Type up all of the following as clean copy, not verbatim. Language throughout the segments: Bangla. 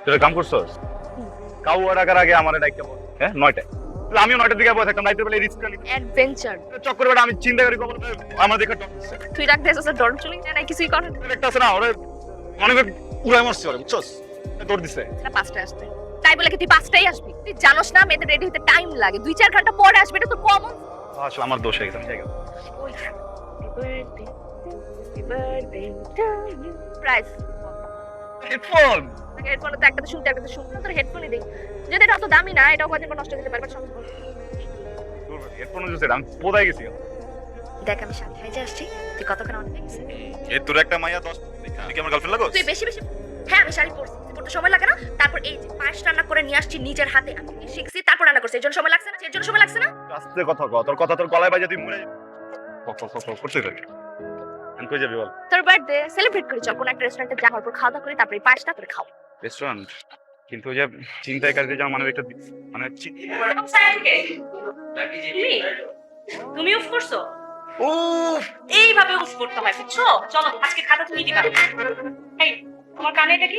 তুই কাম করছস কাউ আড়াকার আগে আমার ডাইকা বল হ্যাঁ 9টায় আমিও 9টার দিকে বসে থাকতাম রাইতে বেলা রিস্ক নিতাম অ্যাডভেঞ্চার চক্কর বেটা আমি চিন্তা করি কবল আমার দেখা তুই রাখ দেস আছে ডর চুলিং না কিছুই করে একটা আছে না ওরে অনেক উড়াই মারছে ওরে বুঝছস দৌড় দিছে না পাঁচটায় আসবে তাই বলে কি তুই পাঁচটায় আসবি তুই জানোস না মেয়েদের রেডি হতে টাইম লাগে 2-4 ঘন্টা পরে আসবে এটা তো কমন আসলে আমার দোষ হয়ে গেছে আমি জায়গা প্রাইস হেডফোন হেডফোন তো একটাতে শুনতে একটাতে শুনতে তোর হেডফোনই দেই যদি এটা অত দামি না এটাও কদিন পর নষ্ট হয়ে যেতে পারবে সমস্যা হেডফোন জুসে আমি পোদাই গেছি দেখ আমি শাড়ি খাইতে আসছি তুই কতক্ষণ অনেক দেখছিস এ তোর একটা মাইয়া 10 তুই কি আমার গার্লফ্রেন্ড লাগোস তুই বেশি বেশি হ্যাঁ আমি শাড়ি পরছি পরতে সময় লাগে না তারপর এই যে পায়েস রান্না করে নিয়ে আসছি নিজের হাতে আমি শিখছি তারপর রান্না করছি এর জন্য সময় লাগছে না এর জন্য সময় লাগছে না আস্তে কথা কও তোর কথা তোর গলায় বাজে তুই মরে করছিস কি আমি কই যাবি বল তোর বার্থডে সেলিব্রেট করি চল কোন একটা রেস্টুরেন্টে যাওয়ার পর খাওয়া দাওয়া করি তারপরে পায়েসটা করে খাও রেস্টুরেন্ট কিন্তু ওই যে চিন্তায় কাজে যাওয়া মানে একটা মানে তুমি উফ করছো ও এইভাবে উফ করতে হয় বুঝছো চলো আজকে খাতা তুমি দিবা এই তোমার কানে এটা কি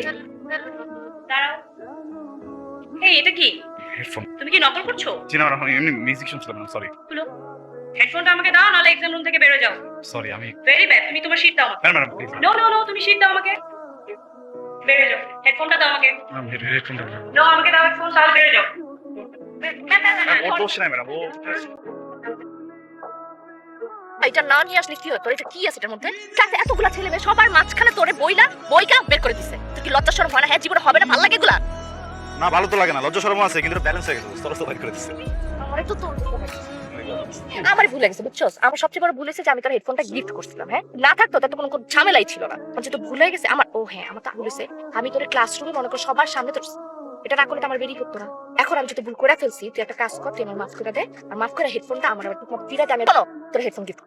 দাঁড়াও এই এটা কি হেডফোন তুমি কি নকল করছো চিনা না আমি এমনি মিউজিক শুনছিলাম সরি খুলো হেডফোনটা আমাকে দাও নালে এক্সাম রুম থেকে বের হয়ে যাও সরি আমি ভেরি ব্যাড তুমি তোমার শীট দাও আমাকে madam please no no no তুমি শীট দাও আমাকে বের হয়ে যাও হেডফোনটা দাও আমাকে ম্যাম হেডফোন দাও নো আমাকে দাও হেডফোন তাহলে বের হয়ে যাও ও দোষ নাই ম্যাডাম ও এটা না নিয়ে আসলে কি হয় তোর এটা কি আছে এটার মধ্যে কাছে এতগুলা ছেলে মেয়ে সবার মাঝখানে তোরে বইকা বের করে দিছে তুই কি লজ্জা শরম হয় না হ্যাঁ জীবনে হবে না ভালো লাগে এগুলা না ভালো তো লাগে না লজ্জা শরম আছে কিন্তু ব্যালেন্স হয়ে গেছে সরস বাইর করে দিছে আমারে তো তোর আমার ভুল লাগছে বুঝছস আমার সবচেয়ে বড় ভুল হয়েছে যে আমি তোর হেডফোনটা গিফট করছিলাম হ্যাঁ না থাকতো তাতে কোনো ঝামেলাই ছিল না যেহেতু ভুল হয়ে গেছে আমার ও হ্যাঁ আমার তো ভুল হয়েছে আমি তোর ক্লাসরুমে মনে কর সবার সামনে তোর এটা না করলে তো আমার বেরিয়ে করতো না এখন আমি যদি ভুল করে ফেলছি তুই একটা কাজ কর তুই আমার মাফ করে দে আর মাফ করে হেডফোনটা আমার আবার ফিরে দে আমি তোর হেডফোন গিফট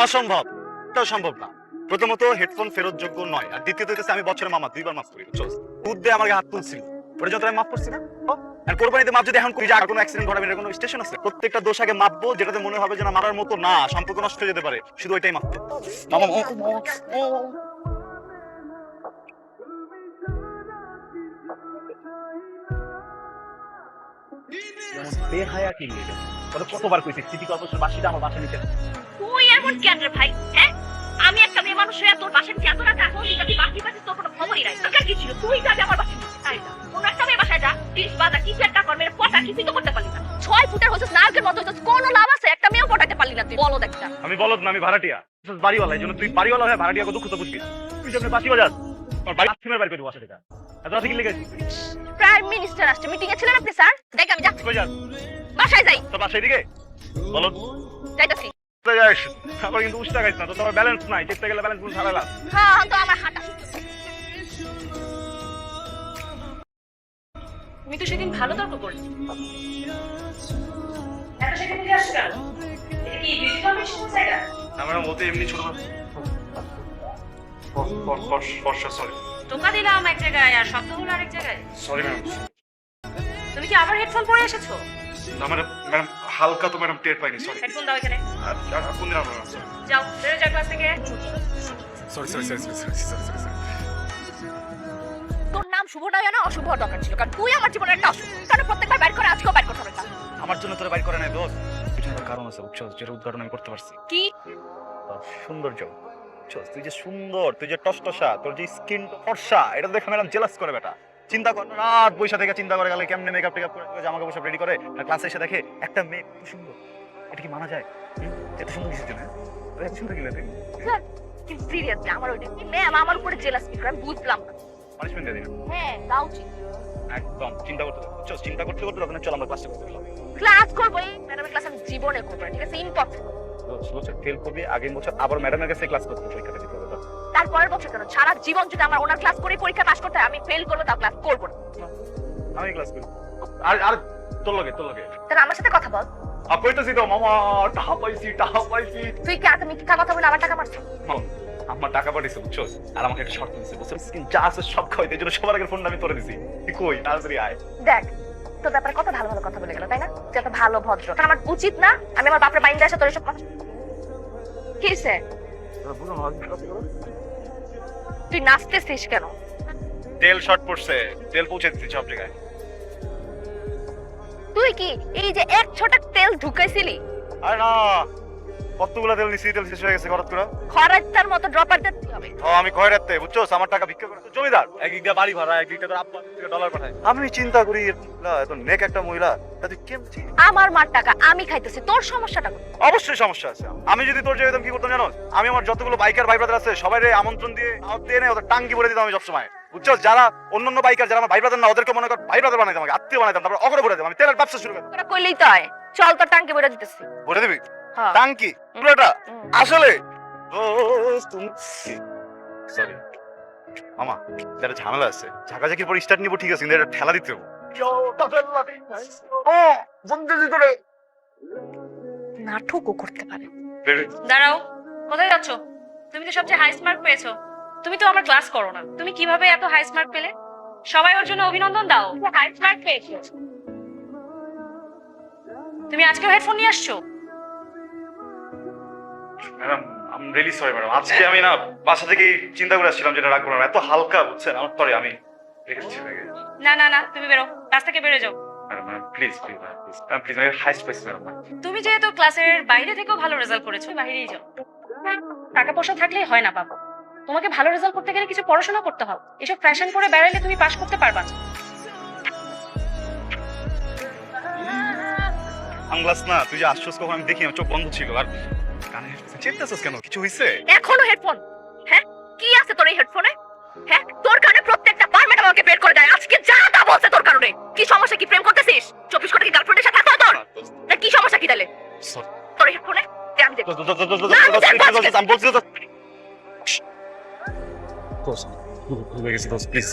অসম্ভব এটাও সম্ভব না প্রথমত হেডফোন ফেরত যোগ্য নয় আর দ্বিতীয়ত হচ্ছে আমি বছরে মামা 2বার মাফ করি বুঝছস উদ্দে আমার হাত তুলছিল ওটা যত আমি মাফ করছি না আর কোরবানিতে মাপ যদি এখন করি যে আর কোনো অ্যাক্সিডেন্ট ঘটাবে না কোনো স্টেশন আছে প্রত্যেকটা দোষ আগে মাপবো যেটাতে মনে হবে যে না মারার মতো না সম্পর্ক নষ্ট হয়ে যেতে পারে শুধু ওইটাই মাপতে মামা বেহায়া কি নিয়ে ওরা কতবার কইছে সিটি কর্পোরেশন বাসীটা আমার বাসা নিতে তুই এমন কেন রে ভাই হ্যাঁ আমি একটা মেয়ে মানুষ হয়ে তোর বাসায় কি এত রাত এখন যদি বাকি বাকি তোর কোনো খবরই নাই তোর কি ছিল তুই যাবি আমার বাসায় তাই না কোন একটা মেয়ে বাসায় যা প্লিজ বাজা কি একটা কর মেরে পটা কিছুই তো করতে পারলি না 6 ফুটের হচ্ছে নারকেল মতো হচ্ছে কোনো লাভ আছে একটা মেয়েও পটাতে পারলি না তুই বলো দেখটা আমি বলদ না আমি ভাড়াটিয়া বাড়িওয়ালা এই জন্য তুই বাড়িওয়ালা হয়ে ভাড়াটিয়াকে দুঃখ তো বুঝবি তুই যেমন বাসি বাজাস তোর বাড়ি আত্মীয় বাড়ি করে বাসা থেকে এত রাতে কি লেগেছিস প্রাইম মিনিস্টার আসছে মিটিং এ ছিলেন আপনি স্যার দেখ আমি যা কই যাস বাসায় যাই তোর বাসায় দিকে বলদ যাইতাছি যাস আবার কিন্তু উস্তা গাইছ না তো তোমার ব্যালেন্স নাই চেষ্টা গেলে ব্যালেন্স গুলো ছাড়ালা হ্যাঁ তো আমার হাঁটা তুমি তো সেদিন ভালো তর্ক করলে এত সেদিন থেকে আসছো কেন এটা কি বিউটি কম্পিটিশন জায়গা আমরা মতে এমনি ছোট সরি টোকা দিলাম এক জায়গায় আর শব্দ হলো আরেক জায়গায় সরি ম্যাম তুমি কি আবার হেডফোন পরে এসেছো না ম্যাডাম হালকা তো ম্যাডাম টের পাইনি সরি হেডফোন দাও এখানে কোন দিন আপনার যাও বেরো যাও ক্লাস থেকে সরি তোর নাম শুভ নয় না অশুভ হওয়ার দরকার ছিল কারণ তুই আমার জীবনের একটা অশুভ কারণ প্রত্যেকবার বাইর করে আজকেও বাইর করতে হবে না আমার জন্য তোরা বাইর করে নাই দোস্ত পিছনে কারণ আছে বুঝছস যেটা উদ্ঘাটন আমি করতে পারছি কি সৌন্দর্য বুঝছস তুই যে সুন্দর তুই যে টসটসা তোর যে স্কিন ফর্সা এটা দেখে ম্যাডাম জেলাস করে বেটা চিন্তা কর রাত বৈশা থেকে চিন্তা করে গেলে কেমনে মেকআপ টেকআপ করে জামা কাপড় সব রেডি করে আর ক্লাসে এসে দেখে একটা মেয়ে খুব সুন্দর এটা কি মানা যায় এত সুন্দর কিছু না এত সুন্দর কি লাগে কি সিরিয়াসলি আমার ওইটা ম্যাম আমার উপরে জেলাস কি করে আমি বুঝলাম না পানিশমেন্ট দিয়ে দিন হ্যাঁ দাও উচিত একদম চিন্তা করতে বুঝছস চিন্তা করতে করতে তখন চল আমরা ক্লাসে করতে গেলাম ক্লাস করবো এই ম্যাডামের ক্লাস আমি জীবনে করবো না, ঠিক আছে ইম্পসিবল বছর ফেল করবি আগের বছর আবার ম্যাডামের কাছে ক্লাস করতে পরীক্ষাটা দিতে হবে তারপরের বছর কেন সারা জীবন যদি আমার ওনার ক্লাস করে পরীক্ষা পাস করতে হয় আমি ফেল করবো তাও ক্লাস করবো না আমি ক্লাস করি আর তোর লগে তাহলে আমার সাথে কথা বল কইতেছি তো মামা টাকা পাইছি তুই কি আগে মিথ্যা কথা বলে আমার টাকা মারছো আমার টাকা পাঠিয়েছে বুঝছো, আর আমাকে একটা শর্ত দিচ্ছে বুঝছো, স্কিন যা আছে সব খাওয়াইতে, এই জন্য সবার আগে ফোনটা আমি তোরে দিছি। তুই কই তাড়াতাড়ি আয়। দেখ তোর ব্যাপারে কত ভালো ভালো কথা বলে গেল তাই না, যে এত ভালো ভদ্র, কারণ আমার উচিত না আমি আমার বাপের বাইন্দা আসে তোর এসব কথা। কি হইছে? তুই নাচতেছিস কেন? তেল শর্ট পড়ছে, তেল পৌঁছে দিচ্ছি সব জায়গায়। তুই কি এই যে এক ছোট তেল ঢুকাইছিলি? আরে না, কতগুলা তেল নিছি, তেল শেষ হয়ে গেছে হঠাৎ করে। খরাইতার মতো ড্রপার দিতে হবে। ও আমি খয়রাতে বুঝছো, আমার টাকা ভিক্ষা করে জমিদার এক একটা বাড়ি ভাড়া, এক একটা করে আব্বা থেকে ডলার পাঠায়। আমি চিন্তা করি এত নেক একটা মহিলা, তুই কেমন? আমার মার টাকা আমি খাইতেছি, তোর সমস্যাটা কোথায়? অবশ্যই সমস্যা আছে। আমি যদি তোর জায়গায় কি করতাম জানো, আমি আমার যতগুলো বাইকার ভাই ব্রাদার আছে সবাইরে আমন্ত্রণ দিয়ে এনে ওদের টাঙ্কি ভরে দিতাম আমি সবসময় বুঝছো। যারা অন্যান্য বাইকার যারা আমার ভাই ব্রাদার না, ওদেরকে মনে কর ভাই ব্রাদার বানাইতাম, আমাকে আত্মীয় বানাইতাম, তারপর অগরে ভরে দিতাম, আমি তেলের ব্যবসা শুরু করতাম। তোরা কইলেই তো হয়, চল তোর টাঙ্কি বইরা দিতেছি। ভরে দিবি হ্যাঁ। টাঙ্কি পুরোটা? আসলে সরি মামা, একটা ঝামেলা আছে, ঝাঁকাঝাঁকির পর স্টার্ট নিবো ঠিক আছে, কিন্তু এটা ঠেলা দিতে হবে। নাটকও করতে পারে। দাঁড়াও, কোথায় যাচ্ছ? তুমি তো সবচেয়ে হাইস্ট মার্ক পেয়েছো। তুমি তো আমার ক্লাস করো না, তুমি কিভাবে এত হাইস্ট মার্ক পেলে? সবাই ওর জন্য অভিনন্দন দাও, হাইস্ট মার্ক পেয়েছো। তুমি আজকে হেডফোন নিয়ে আসছো? Madam I am really sorry madam, আজকে আমি না বাসা থেকে চিন্তা করে আসছিলাম যেটা রাখবো না, এত হালকা বুঝছেন আমার তরে, আমি রেখেছি ব্যাগে। না না না, তুমি বেরো, ক্লাস থেকে বেরো যাও। ম্যাডাম প্লিজ প্লিজ প্লিজ, আমি হাইস্ট পাইছি ম্যাডাম। তুমি যেহেতু ক্লাসের বাইরে থেকেও ভালো রেজাল্ট করেছো, বাইরেই যাও। টাকা পয়সা থাকলেই হয় না বাবা, তোমাকে ভালো রেজাল্ট করতে গেলে কিছু পড়াশোনা করতে হবে। এসব ফ্যাশন করে বেড়াইলে তুমি পাস করতে পারবা না। সানগ্লাস না, তুই যে আশ্বাস কখন আমি দেখি আমার চোখ বন্ধ ছিল, আর কানে চেপতেছিস কেন, কিছু হইছে? এখনো হেডফোন? হ্যাঁ কি আছে তোর এই হেডফোনে? হ্যাঁ তোর কানে প্রত্যেকটা বার ম্যাডাম আমাকে বের করে দেয়, আজকে যা তা বলছে তোর কারণে। কি সমস্যা, কি প্রেম করতেছিস? 24 ঘন্টা কি গার্লফ্রেন্ডের সাথে থাকো তোর? না কি সমস্যা কি তাহলে তোর এই হেডফোনে? দে আমি দেখবো। আমি বলছি তো দোস্ত, ভুলে গেছি দোস্ত, প্লিজ।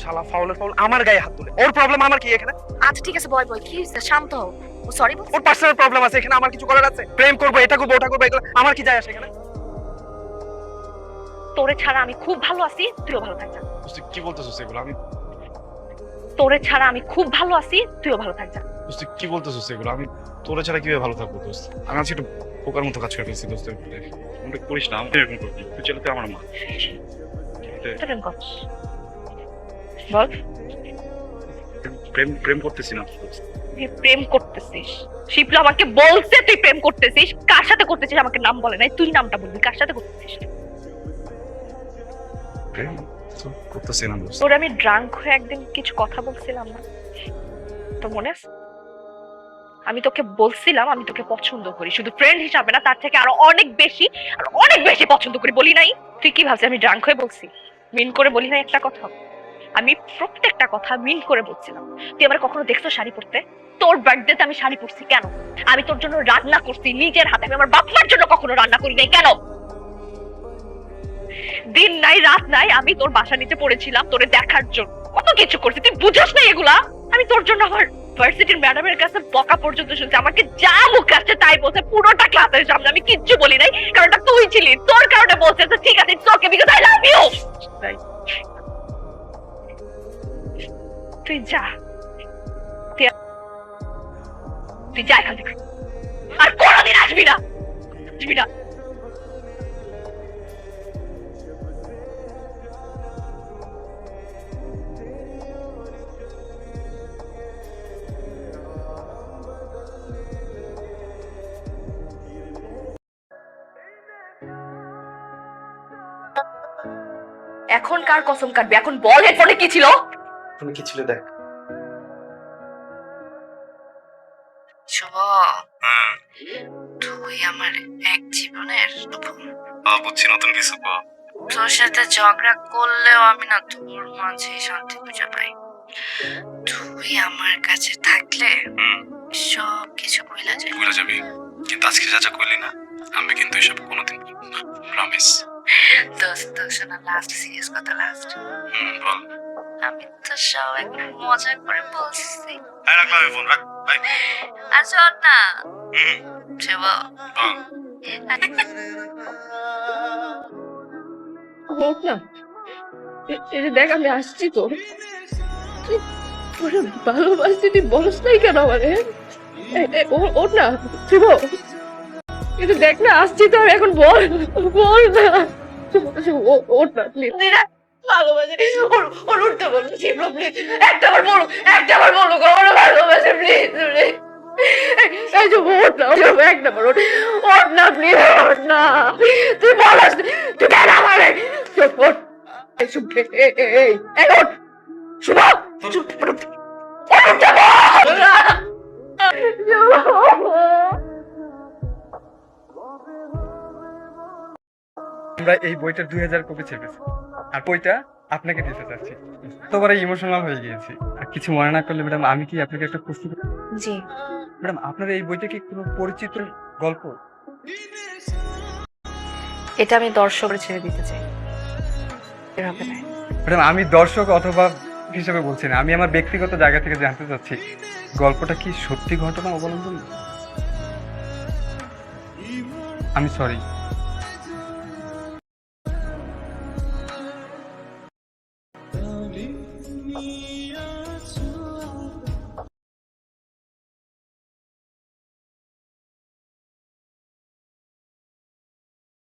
শালা ফাউলের ফাউল আমার গায়ে হাত তুলে, ওর প্রবলেম আমার কি এখানে? আচ্ছা ঠিক আছে বয় বয়, কি হইছে? শান্ত হও। ও সরি বল। ওর পার্সোনাল প্রবলেম আছে, এখানে আমার কিছু করার আছে? প্রেম করবো, এটা করবো, ওটা করবো, এগুলো আমার কি যায় আসে এখানে? তোরে ছাড়া আমি খুব ভালো আছি, তুইও ভালো থাক যা। দোস্ত কি বলতেছিস এগুলো? আমি তোরে ছাড়া আমি খুব ভালো আছি, তুইও ভালো থাক যা। দোস্ত কি বলতেছিস এগুলো? আমি তোরা ছাড়া কিভাবে ভালো থাকবো দোস্ত? আমি আজকে একটু পোকার মতো কাজ করে ফেলছি দোস্ত, মনে করিস না, আমি এরকম করবি, তুই চলতে আমার মা। প্রেম কর বল। প্রেম প্রেম করতেছি না দোস্ত। তুই প্রেম করতেছিস? শিপলা আমাকে বলছে তুই প্রেম করতেছিস। কার সাথে করতেছিস আমাকে নাম বলে নাই, তুই নামটা বলবি, কার সাথে করতেছিস? প্রেম তো করতেছি না দোস্ত। তোর আমি ড্রাঙ্ক হয়ে একদিন কিছু কথা বলছিলাম না, তো মনে আছে? আমি তোকে বলছিলাম আমি তোকে পছন্দ করি, শুধু ফ্রেন্ড হিসাবে না, তার থেকে আরো অনেক বেশি, আরো অনেক বেশি পছন্দ করি। বলি নাই? তুই কি ভাবছিস আমি ড্রাঙ্ক হয়ে বলছি? মিন করে বলি নাই একটা কথা? আমি প্রত্যেকটা কথা মিন করে বলছিলাম। তুই আমার কখনো দেখছো শাড়ি পরতে? তোর বার্থডেতে আমি শাড়ি পরছি কেন? আমি তোর জন্য রান্না করছি নিজের হাতে, আমি আমার বাপ মার জন্য কখনো রান্না করি নাই কেন? দিন নাই রাত নাই আমি তোর বাসা নিচে পড়েছিলাম তোরে দেখার জন্য, কত কিছু করছি, তুই বুঝছ না এগুলা? আমি তোর জন্য আমার ভার্সিটির ম্যাডামের কাছে বকা পর্যন্ত শুনছি, আমাকে যা মুখ আসছে তাই বলছে পুরোটা ক্লাসের সামনে, আমি কিচ্ছু বলি নাই, কারণটা তুই ছিলি, তোর কারণে বলছে। তো ঠিক আছে, it's okay because I love you. তুই যা, তুই যা এখান থেকে, আর কোনোদিন আসবি না, আসবি না। এখন কার কসম কাটবি? এখন বল হেডফোনে কি ছিল? তুমি কি ছিল দেখ। শুভ, তুই আমার এক জীবনের বুঝছি, নতুন কিছু তোর সাথে ঝগড়া করলেও আমি না তোর মাঝে শান্তি খুঁজে পাই। তুই আমার কাছে থাকলে সব কিছু ভুলে যাই। ভুলে যাবি, কিন্তু আজকে যা যা করলি না, আমি কিন্তু এসব কোনোদিন করবো না, প্রমিস। দোস্ত শোনা, লাস্ট সিরিয়াস কথা, লাস্ট বল। আমি তো সব একটু মজা করে বলছি। রাখলাম ফোন, রাখ, বাই। আর শোন না, শিবা হোক না, এটা দেখ আমি আসছি তো। তুই ওরে ভালোবাসছি, তুই বলস নাই কেন আমারে? ওর না শিব, এটা দেখ না আসছি তো আমি, এখন বল বল না। ওর না প্লিজ, ভালোবাসে ওর উঠতে বলো শিব প্লিজ, একটা বার বলো, একটা বার বলো ওর ভালোবাসে প্লিজ। এই যে ওর না, একটা বার ওর না প্লিজ, ওর না। তুই বলস, তুই কেন আমারে ওর শুভ এই ওর শুভ আমরা এই বইটা 2000 কপি ছেপেছি, আর বইটা আপনাকে দিতে চাচ্ছি। তোবারে ইমোশনাল হয়ে গিয়েছি। আর কিছু মনে না করলে ম্যাডাম, আমি কি আপনাকে একটা প্রশ্ন করতে? জি ম্যাডাম, আপনার এই বইটা কি কোনো পরিচিত গল্প? এটা আমি দর্শকের ছেড়ে দিতে চাই। এভাবে না। ম্যাডাম, আমি দর্শক অথবা হিসেবে বলছি না, আমি আমার ব্যক্তিগত জায়গা থেকে জানতে চাচ্ছি গল্পটা কি সত্যি ঘটনা অবলম্বন? আমি সরি,